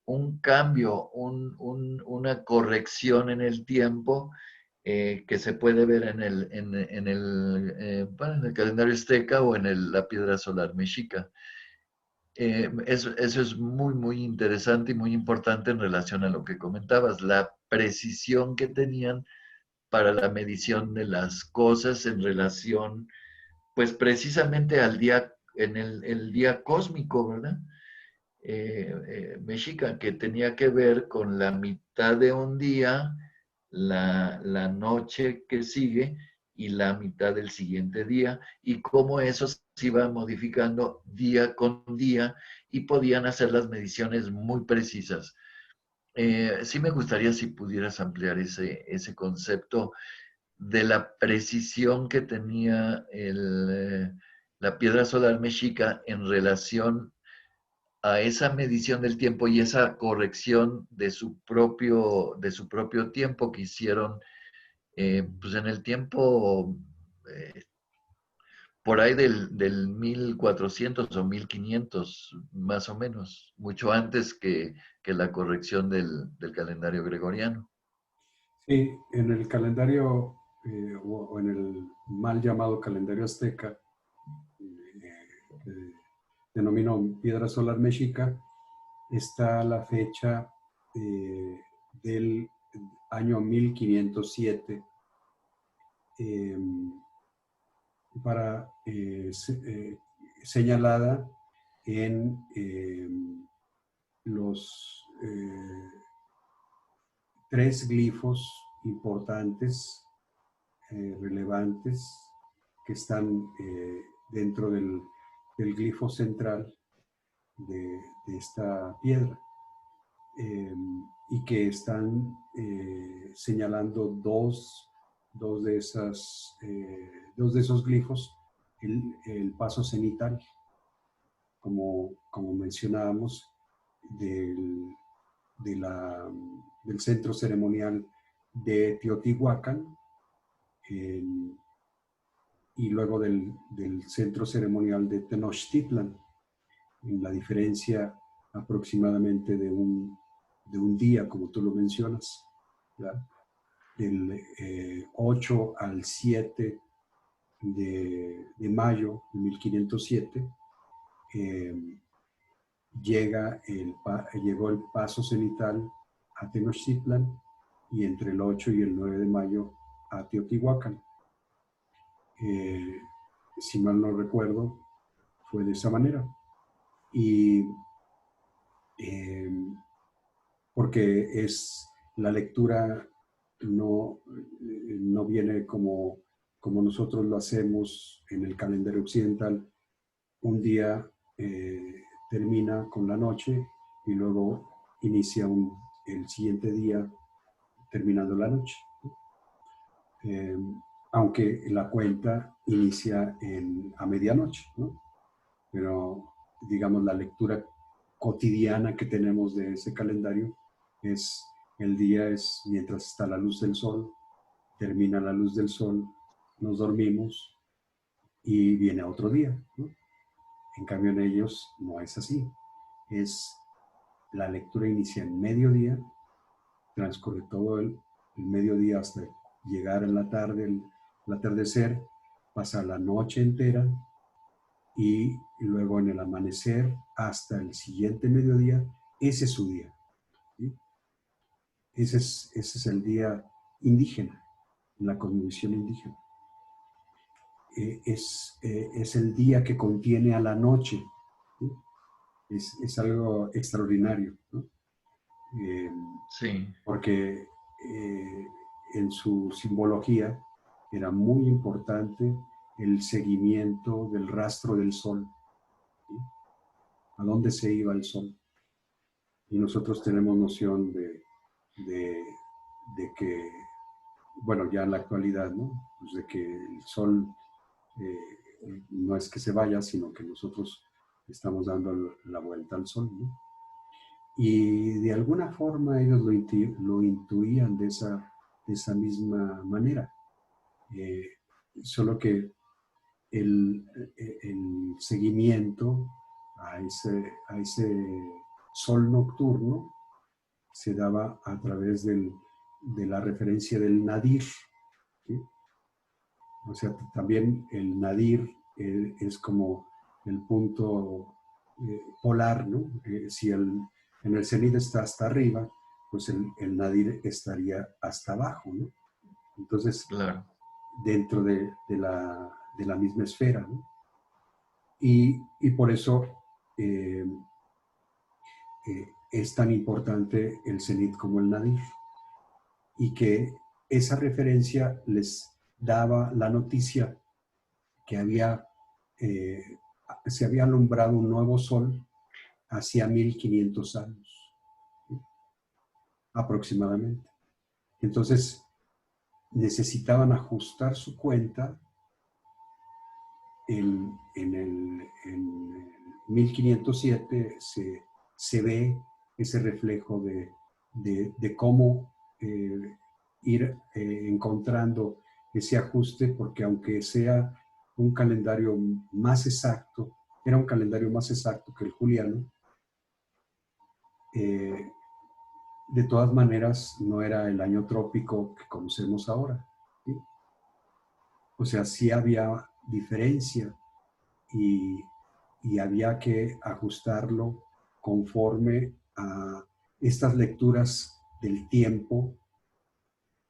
un cambio, una corrección en el tiempo que se puede ver bueno, en el calendario azteca o en la piedra solar mexica. Eso es muy, muy interesante y muy importante en relación a lo que comentabas, la precisión que tenían para la medición de las cosas en relación pues precisamente al día, el día cósmico, ¿verdad? Mexica, que tenía que ver con la mitad de un día, la noche que sigue y la mitad del siguiente día, y cómo eso se iba modificando día con día y podían hacer las mediciones muy precisas. Sí me gustaría si pudieras ampliar ese concepto de la precisión que tenía la piedra solar mexica en relación a esa medición del tiempo y esa corrección de su propio tiempo que hicieron pues en el tiempo eh, por ahí del 1400 o 1500 más o menos, mucho antes que la corrección del calendario gregoriano. Sí, en el calendario o en el mal llamado calendario azteca, que denomino piedra solar mexica, está la fecha del año 1507 eh, para señalada en los tres glifos importantes, relevantes, que están dentro del glifo central de esta piedra, y que están señalando dos de esos glifos, el paso cenital, como mencionábamos, del, de del centro ceremonial de Teotihuacán, y luego del centro ceremonial de Tenochtitlan, en la diferencia aproximadamente de un día, como tú lo mencionas, ¿verdad? Del 8 al 7 de mayo de 1507, eh, llegó el paso cenital a Tenochtitlan, y entre el 8 y el 9 de mayo a Teotihuacán. Si mal no recuerdo, fue de esa manera. Y porque es la lectura no viene como nosotros lo hacemos en el calendario occidental. Un día termina con la noche y luego inicia el siguiente día terminando la noche. Eh, Aunque la cuenta inicia a medianoche, ¿no? Pero digamos la lectura cotidiana que tenemos de ese calendario es el día es mientras está la luz del sol, termina la luz del sol, nos dormimos y viene otro día, ¿no? En cambio en ellos no es así, es la lectura inicia en mediodía, transcurre todo el mediodía hasta llegar en la tarde, el atardecer, pasa la noche entera y luego en el amanecer hasta el siguiente mediodía, ese es su día, ¿sí? Ese es el día indígena, la cosmovisión indígena. Es el día que contiene a la noche, ¿sí? Es algo extraordinario, ¿no? Eh, Sí, Porque en su simbología era muy importante el seguimiento del rastro del sol, ¿sí? A dónde se iba el sol. Y nosotros tenemos noción de, de que, bueno, ya en la actualidad, ¿no? Pues de que el sol no es que se vaya, sino que nosotros estamos dando la vuelta al sol, ¿no? Y de alguna forma ellos lo intuían de esa misma manera. Eh, Solo que el seguimiento a ese sol nocturno se daba a través de la referencia del nadir, ¿sí? O sea, también el nadir es como el punto polar, ¿no? Si en el cenit está hasta arriba, pues el nadir estaría hasta abajo, ¿no? Entonces, claro. dentro de la misma esfera, ¿no? Y por eso eh, es tan importante el cenit como el nadir. Y que esa referencia les daba la noticia que eh, se había alumbrado un nuevo sol hacía 1500 años, ¿sí? Aproximadamente. Entonces, necesitaban ajustar su cuenta en 1507 se ve ese reflejo de cómo ir encontrando ese ajuste, porque aunque sea un calendario más exacto, era un calendario más exacto que el juliano, eh, de todas maneras no era el año trópico que conocemos ahora, ¿sí? O sea, sí había diferencia y, y había que ajustarlo conforme a estas lecturas del tiempo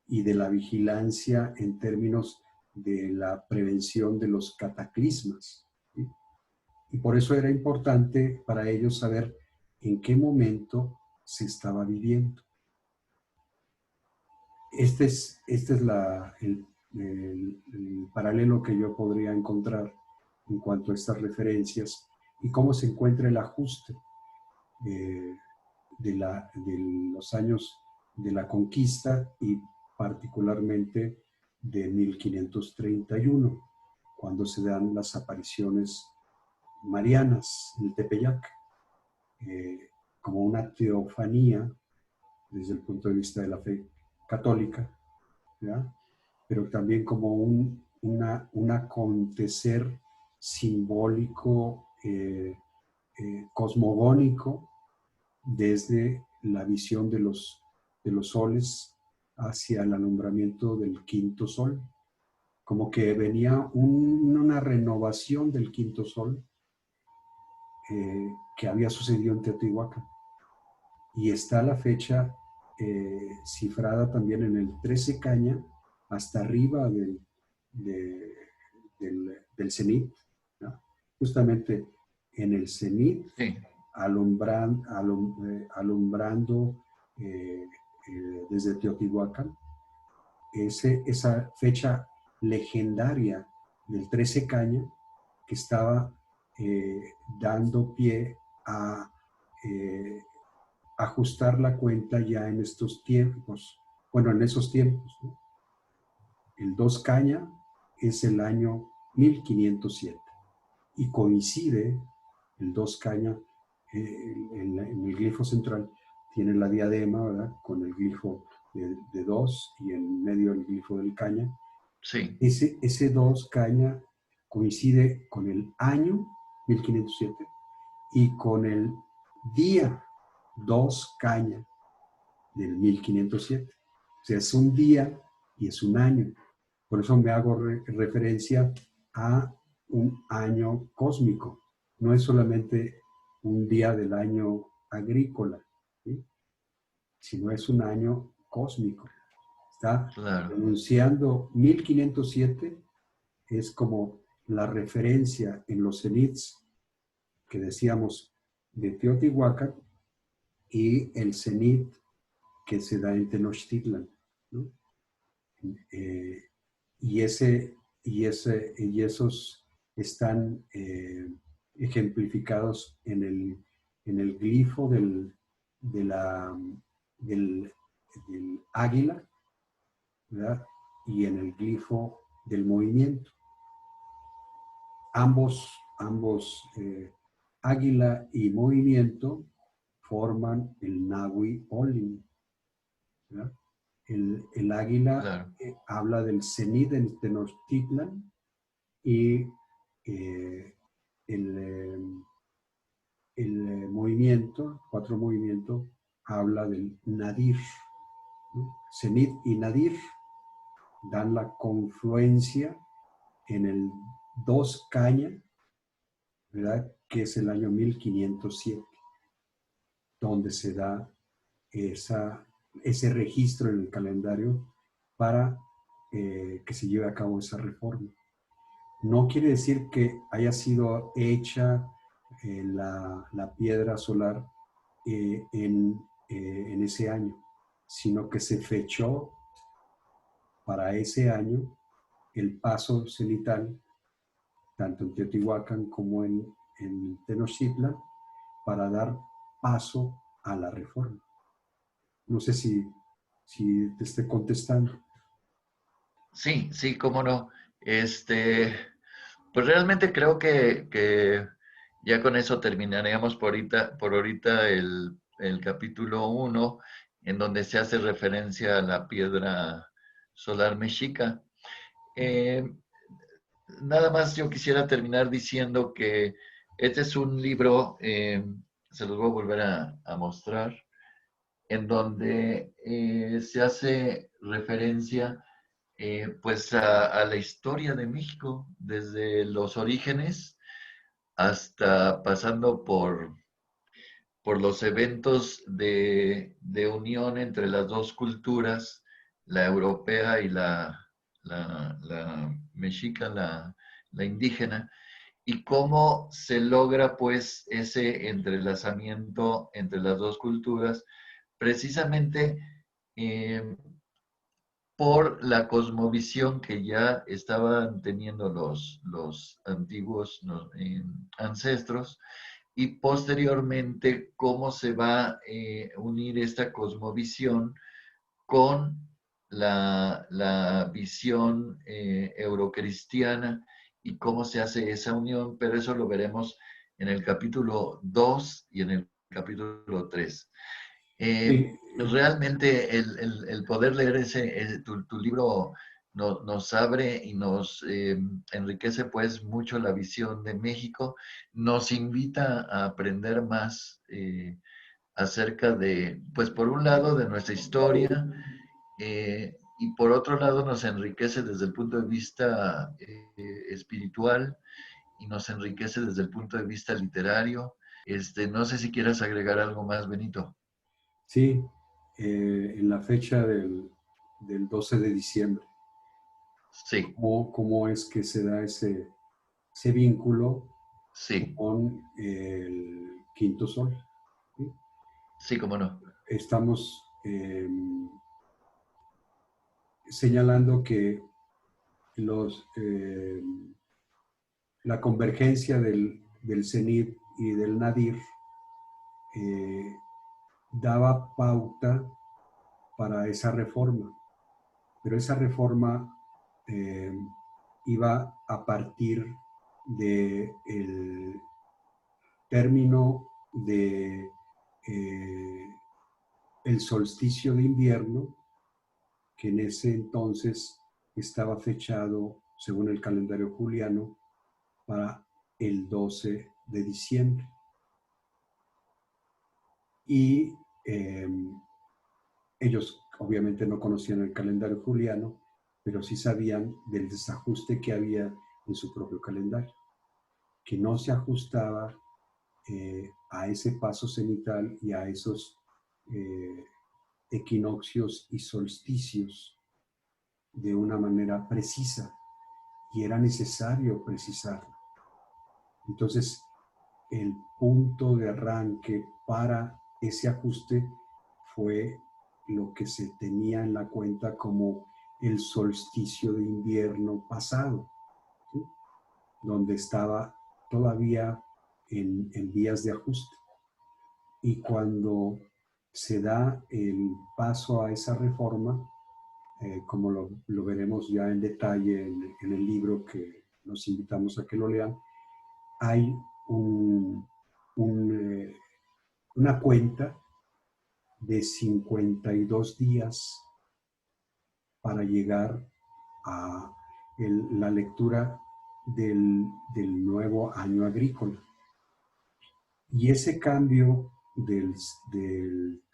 y de la vigilancia en términos de la prevención de los cataclismas, ¿sí? Y por eso era importante para ellos saber en qué momento se estaba viviendo. Este es el paralelo que yo podría encontrar en cuanto a estas referencias y cómo se encuentra el ajuste eh, de los años de la conquista y particularmente de 1531, cuando se dan las apariciones marianas en el Tepeyac, como una teofanía desde el punto de vista de la fe católica, ¿ya? Pero también como un acontecer simbólico, cosmogónico, desde la visión de los soles hacia el alumbramiento del quinto sol, como que venía una renovación del quinto sol que había sucedido en Teotihuacán. Y está la fecha cifrada también en el 13 Caña, hasta arriba del cenit, ¿no? Justamente en el cenit, Sí, alumbrando desde Teotihuacán, esa fecha legendaria del 13 caña que estaba dando pie a ajustar la cuenta ya en estos tiempos, bueno, en esos tiempos, ¿no? El 2 caña es el año 1507 y coincide el 2 caña en el glifo central, tiene la diadema, ¿verdad? Con el glifo de 2 y en medio el glifo del caña. Sí, Ese 2 caña coincide con el año 1507 y con el día 2 caña del 1507. O sea, es un día y es un año. Por eso me hago referencia a un año cósmico. No es solamente un día del año agrícola, ¿sí? Sino es un año cósmico. Está claro, pronunciando 1507, es como la referencia en los cenits que decíamos de Teotihuacán y el cenit que se da en Tenochtitlan, ¿no? Eh, y, y esos están ejemplificados en el glifo de la, del, del águila, ¿verdad? Y en el glifo del movimiento. Ambos águila y movimiento forman el Nahui Olin, ¿verdad? El águila claro, habla del cenit en Tenochtitlan y eh, el, eh, el movimiento, cuatro movimientos, habla del nadir, ¿no? Cenit y nadir dan la confluencia en el 2 caña, ¿verdad? Que es el año 1507, donde se da ese registro en el calendario para que se lleve a cabo esa reforma. No quiere decir que haya sido hecha la piedra solar en ese año, sino que se fechó para ese año el paso cenital, tanto en Teotihuacán como en Tenochtitlan, para dar paso a la reforma. No sé si te esté contestando. sí, sí, cómo no. Este, pues realmente creo que ya con eso terminaríamos por ahorita el capítulo 1, en donde se hace referencia a la piedra solar mexica. Eh, Nada más yo quisiera terminar diciendo que este es un libro, se los voy a volver a mostrar, en donde se hace referencia pues a la historia de México, desde los orígenes hasta pasando por los eventos de unión entre las dos culturas, la europea y la mexica, la indígena, y cómo se logra pues ese entrelazamiento entre las dos culturas, precisamente eh, por la cosmovisión que ya estaban teniendo los antiguos ancestros, y posteriormente cómo se va a unir esta cosmovisión con la visión eurocristiana y cómo se hace esa unión, pero eso lo veremos en el capítulo 2 y en el capítulo 3. Sí, Realmente el poder leer tu libro nos abre y nos enriquece pues mucho la visión de México, nos invita a aprender más acerca de, pues por un lado, de nuestra historia, y por otro lado nos enriquece desde el punto de vista espiritual y nos enriquece desde el punto de vista literario. No sé si quieras agregar algo más, Benito. sí, en la fecha del 12 de diciembre. Sí, Cómo es que se da ese vínculo sí, con el quinto sol, ¿sí? sí, cómo no. Estamos señalando que los, la convergencia del Cenit y del Nadir daba pauta para esa reforma, pero esa reforma iba a partir del término de el solsticio de invierno, que en ese entonces estaba fechado, según el calendario juliano, para el 12 de diciembre. Y ellos obviamente no conocían el calendario juliano, pero sí sabían del desajuste que había en su propio calendario, que no se ajustaba a ese paso cenital y a esos equinoccios y solsticios de una manera precisa, y era necesario precisarlo. Entonces, el punto de arranque para ese ajuste fue lo que se tenía en la cuenta como el solsticio de invierno pasado, ¿sí? Donde estaba todavía en vías de ajuste. Y cuando se da el paso a esa reforma, como lo veremos ya en detalle en el libro que los invitamos a que lo lean, hay una cuenta de 52 días para llegar a la lectura del nuevo año agrícola. Y ese cambio del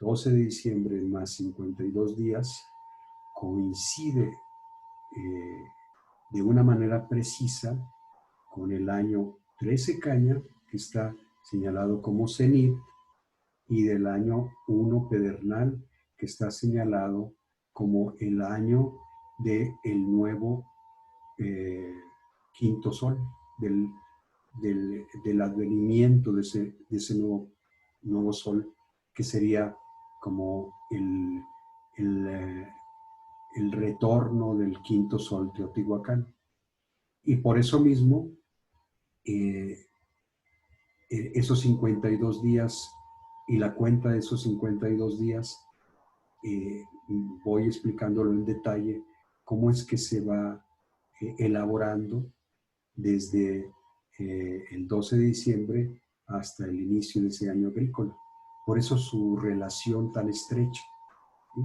12 de diciembre más 52 días coincide de una manera precisa con el año 13 Caña, que está señalado como cenit, y del año 1 Pedernal, que está señalado como el año del nuevo quinto sol, del advenimiento de ese nuevo sol, que sería como el retorno del quinto sol Teotihuacán. Y por eso mismo, esos 52 días y la cuenta de esos 52 días, voy explicándolo en detalle, cómo es que se va elaborando desde el 12 de diciembre hasta el inicio de ese año agrícola. Por eso su relación tan estrecha, ¿sí?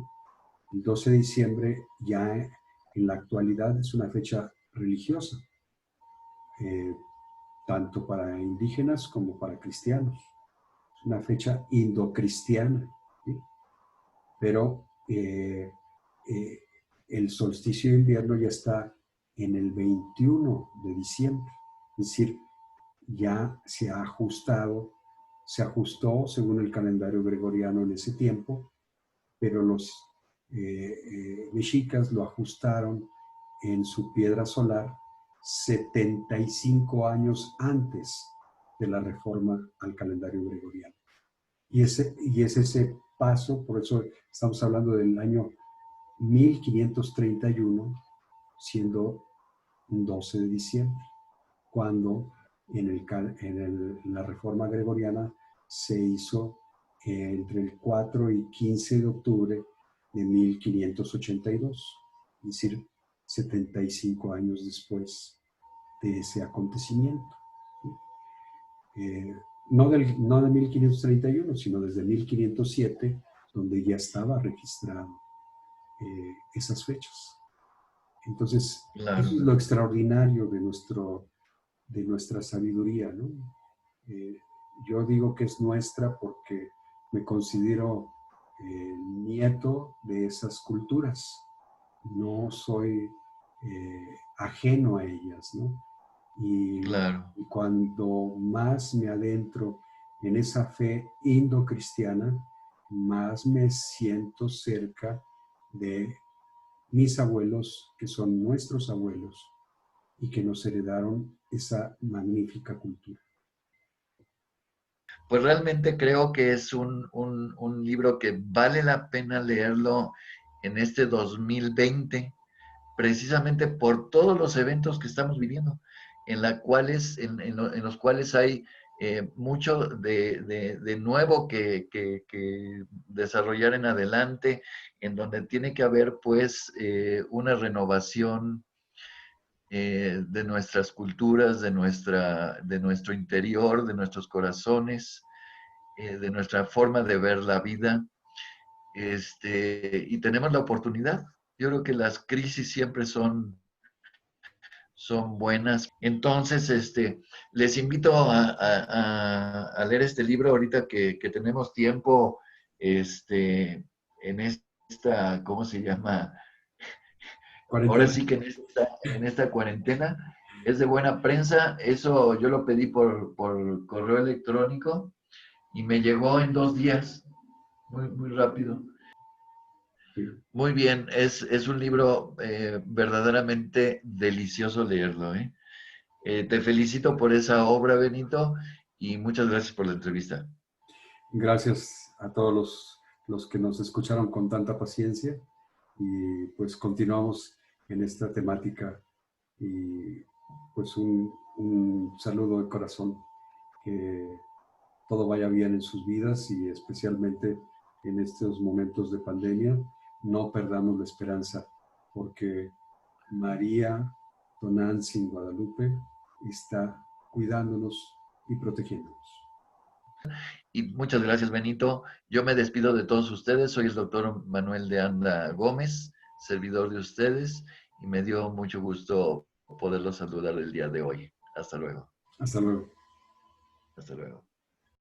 El 12 de diciembre ya en la actualidad es una fecha religiosa, tanto para indígenas como para cristianos. Es una fecha indocristiana, ¿sí? Pero el solsticio de invierno ya está en el 21 de diciembre, es decir, ya se ha ajustado, se ajustó según el calendario gregoriano en ese tiempo, pero los mexicas lo ajustaron en su piedra solar 75 años antes de la reforma al calendario gregoriano. Y es ese paso, por eso estamos hablando del año 1531, siendo un 12 de diciembre, cuando la reforma gregoriana se hizo entre el 4 y 15 de octubre de 1582, es decir, 75 años después de ese acontecimiento. No de 1531, sino desde 1507, donde ya estaba registrado esas fechas. Entonces, Claro. eso es lo extraordinario de nuestra sabiduría, ¿no? Yo digo que es nuestra porque me considero nieto de esas culturas. No soy ajeno a ellas, ¿no? Claro. Y cuando más me adentro en esa fe indocristiana, más me siento cerca de mis abuelos, que son nuestros abuelos, y que nos heredaron esa magnífica cultura. Pues realmente creo que es un libro que vale la pena leerlo en este 2020, precisamente por todos los eventos que estamos viviendo, en los cuales hay mucho de nuevo que desarrollar en adelante, en donde tiene que haber pues una renovación de nuestras culturas, de nuestro interior, de nuestros corazones, de nuestra forma de ver la vida. Y tenemos la oportunidad. Yo creo que las crisis siempre son buenas. Entonces, les invito a leer este libro ahorita que tenemos tiempo, en esta, ¿cómo se llama? Ahora Cuarentena. sí que en esta cuarentena. Es de buena prensa. Eso yo lo pedí por correo electrónico y me llegó en 2 días, muy, muy rápido. Sí. Muy bien, es un libro verdaderamente delicioso leerlo, ¿eh? Te felicito por esa obra, Benito, y muchas gracias por la entrevista. Gracias a todos los que nos escucharon con tanta paciencia y pues continuamos en esta temática y pues un saludo de corazón, que todo vaya bien en sus vidas y especialmente en estos momentos de pandemia, no perdamos la esperanza porque María Tonantzin Guadalupe está cuidándonos y protegiéndonos. Y muchas gracias, Benito. Yo me despido de todos ustedes. Soy el doctor Manuel de Anda Gómez, servidor de ustedes, y me dio mucho gusto poderlos saludar el día de hoy. Hasta luego. Hasta luego. Hasta luego.